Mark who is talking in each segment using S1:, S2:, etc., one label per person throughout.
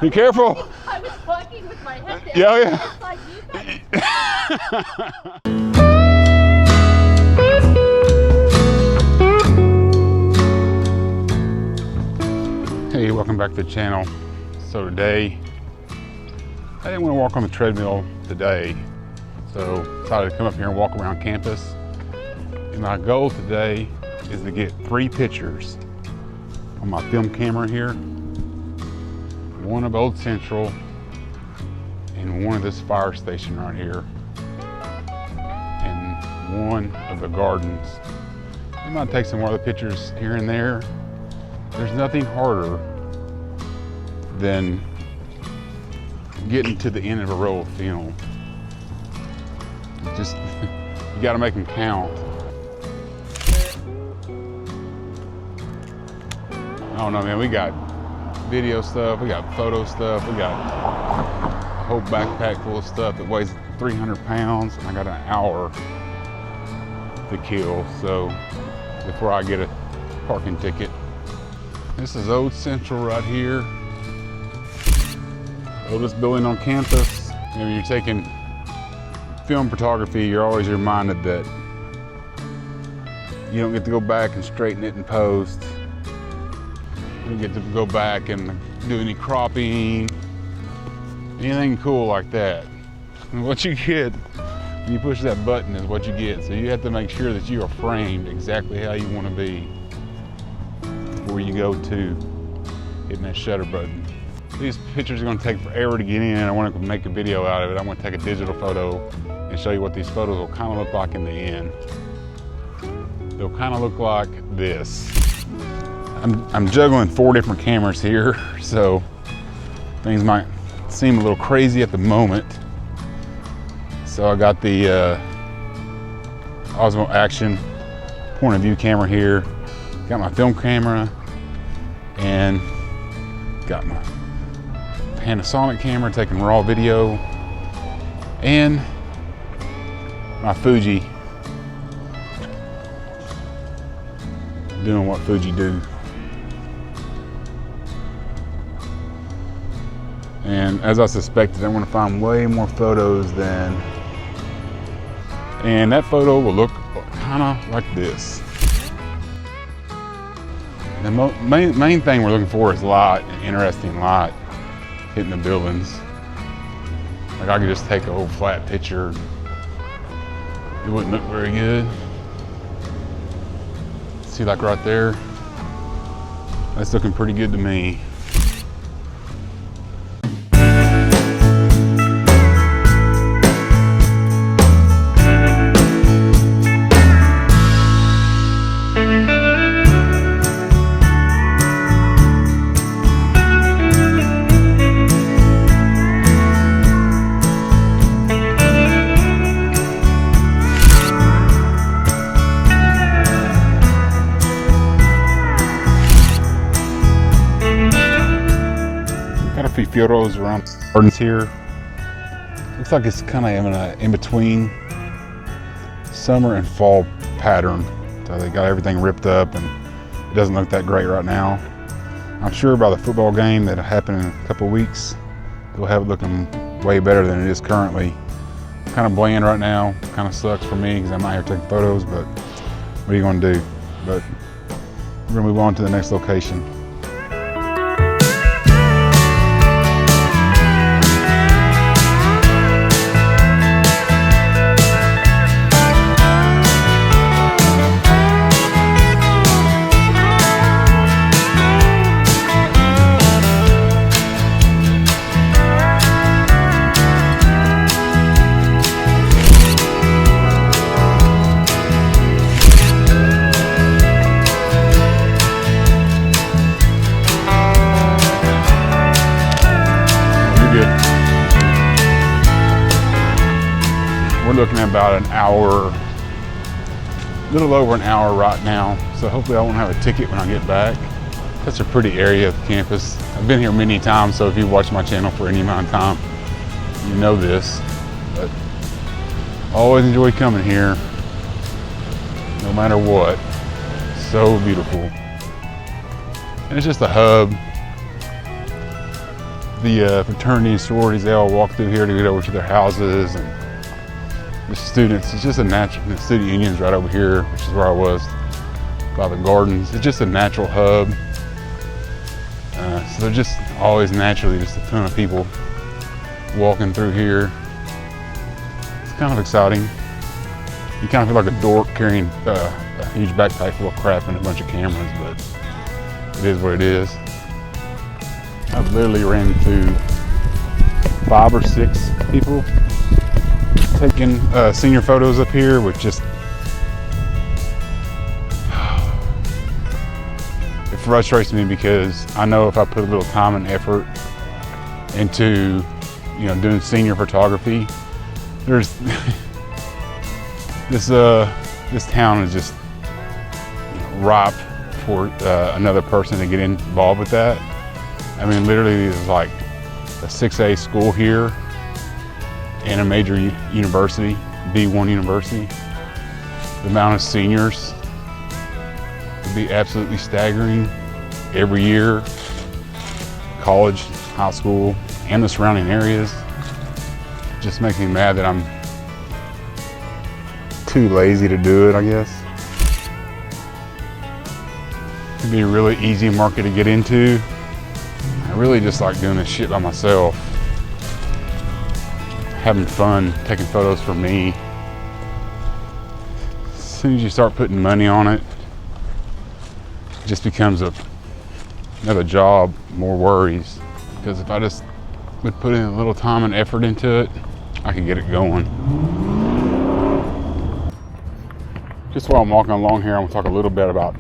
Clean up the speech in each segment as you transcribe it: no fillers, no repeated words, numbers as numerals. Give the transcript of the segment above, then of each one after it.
S1: Be careful.
S2: I was walking with my head down.
S1: Yeah, yeah.
S2: It's like you guys.
S1: Hey, welcome back to the channel. So today, I didn't want to walk on the treadmill today, so decided to come up here and walk around campus. And my goal today is to get 3 pictures on my film camera here. One of Old Central and one of this fire station right here. And one of the gardens. I might take some more other pictures here and there. There's nothing harder than getting to the end of a roll of film. Just, you gotta make them count. I don't know, man, we got video stuff, we got photo stuff, we got a whole backpack full of stuff that weighs 300 pounds, and I got an hour to kill, so before I get a parking ticket. This is Old Central right here. Oldest building on campus. And when you're taking film photography, you're always reminded that you don't get to go back and straighten it in post. You don't get to go back and do any cropping, anything cool like that. And what you get when you push that button is what you get. So you have to make sure that you are framed exactly how you want to be before you go to hitting that shutter button. These pictures are going to take forever to get in. I want to make a video out of it. I'm going to take a digital photo and show you what these photos will kind of look like in the end. They'll kind of look like this. I'm juggling 4 different cameras here, so things might seem a little crazy at the moment. So I got the Osmo Action point of view camera here, got my film camera, and got my Panasonic camera taking raw video, and my Fuji doing what Fuji do. And as I suspected, I'm going to find way more photos than, and that photo will look kind of like this. The main thing we're looking for is light, and interesting light hitting the buildings. Like I could just take a whole flat picture. It wouldn't look very good. See, like right there, that's looking pretty good to me. Few photos around gardens here. Looks like it's kind of in between summer and fall pattern. So they got everything ripped up and it doesn't look that great right now. I'm sure by the football game that'll happen in a couple of weeks, they'll have it looking way better than it is currently. Kind of bland right now. Kind of sucks for me because I'm out here taking photos, but what are you going to do? But we're going to move on to the next location. We're looking at about an hour, a little over an hour right now. So hopefully I won't have a ticket when I get back. That's a pretty area of campus. I've been here many times, so if you watch my channel for any amount of time, you know this. But I always enjoy coming here, no matter what. So beautiful. And it's just a hub. The fraternity and sororities, they all walk through here to get over to their houses, and the students, it's just a natural, the student union's right over here, which is where I was, by the gardens. It's just a natural hub. So they're just always naturally just a ton of people walking through here. It's kind of exciting. You kind of feel like a dork carrying a huge backpack full of crap and a bunch of cameras, but it is what it is. I've literally ran into 5 or 6 people taking senior photos up here, with just, it frustrates me because I know if I put a little time and effort into, you know, doing senior photography, there's this town is just, you know, ripe for another person to get involved with that. I mean, literally, there's like a 6A school here and a major university, B1 university. The amount of seniors would be absolutely staggering every year. College, high school, and the surrounding areas. It just makes me mad that I'm too lazy to do it, I guess. It'd be a really easy market to get into. I really just like doing this shit by myself. Having fun, taking photos for me. As soon as you start putting money on it, it just becomes another job, more worries. Because if I just would put in a little time and effort into it, I could get it going. Just while I'm walking along here, I'm gonna talk a little bit about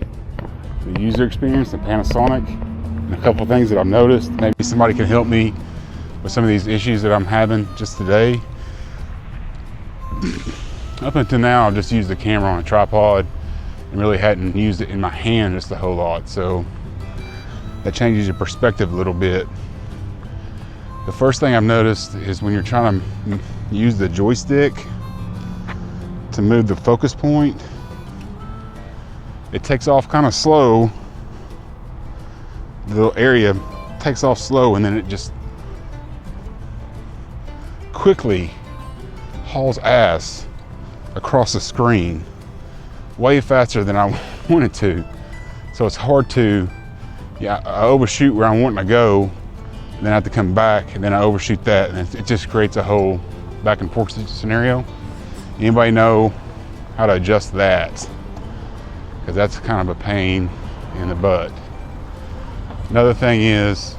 S1: the user experience and Panasonic, and a couple of things that I've noticed. Maybe somebody can help me with some of these issues that I'm having just today. Up until now, I've just used the camera on a tripod and really hadn't used it in my hand just a whole lot. So that changes your perspective a little bit. The first thing I've noticed is when you're trying to use the joystick to move the focus point, it takes off kind of slow. The little area takes off slow, and then it just quickly hauls ass across the screen way faster than I wanted to. So it's hard to, I overshoot where I want to go, and then I have to come back, and then I overshoot that, and it just creates a whole back and forth scenario. Anybody know how to adjust that? Because that's kind of a pain in the butt. Another thing is,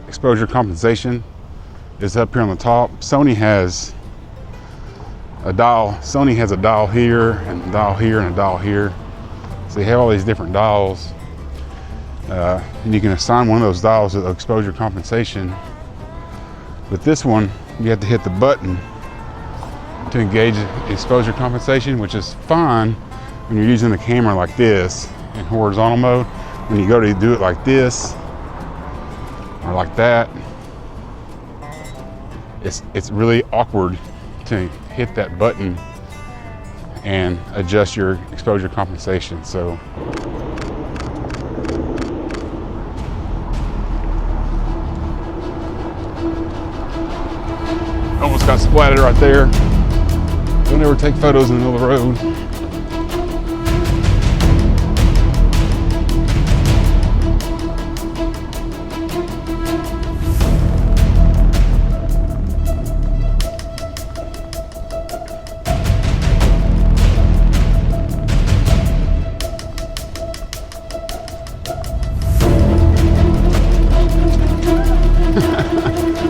S1: exposure compensation is up here on the top. Sony has a dial. Sony has a dial here, and a dial here, and a dial here. So you have all these different dials, and you can assign one of those dials to the exposure compensation. With this one, you have to hit the button to engage exposure compensation, which is fine when you're using the camera like this in horizontal mode. When you go to do it like this or like that, it's really awkward to hit that button and adjust your exposure compensation. So almost got splatted right there. Don't ever take photos in the middle of the road.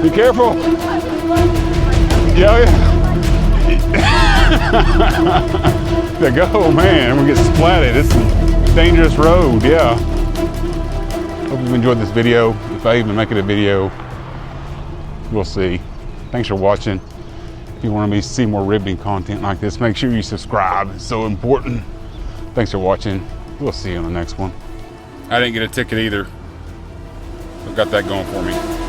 S1: Be careful. Yeah. There go, man. We're gonna get splatted. It's a dangerous road, yeah. Hope you've enjoyed this video. If I even make it a video, we'll see. Thanks for watching. If you want to see more riveting content like this, make sure you subscribe. It's so important. Thanks for watching. We'll see you on the next one. I didn't get a ticket either. I've got that going for me.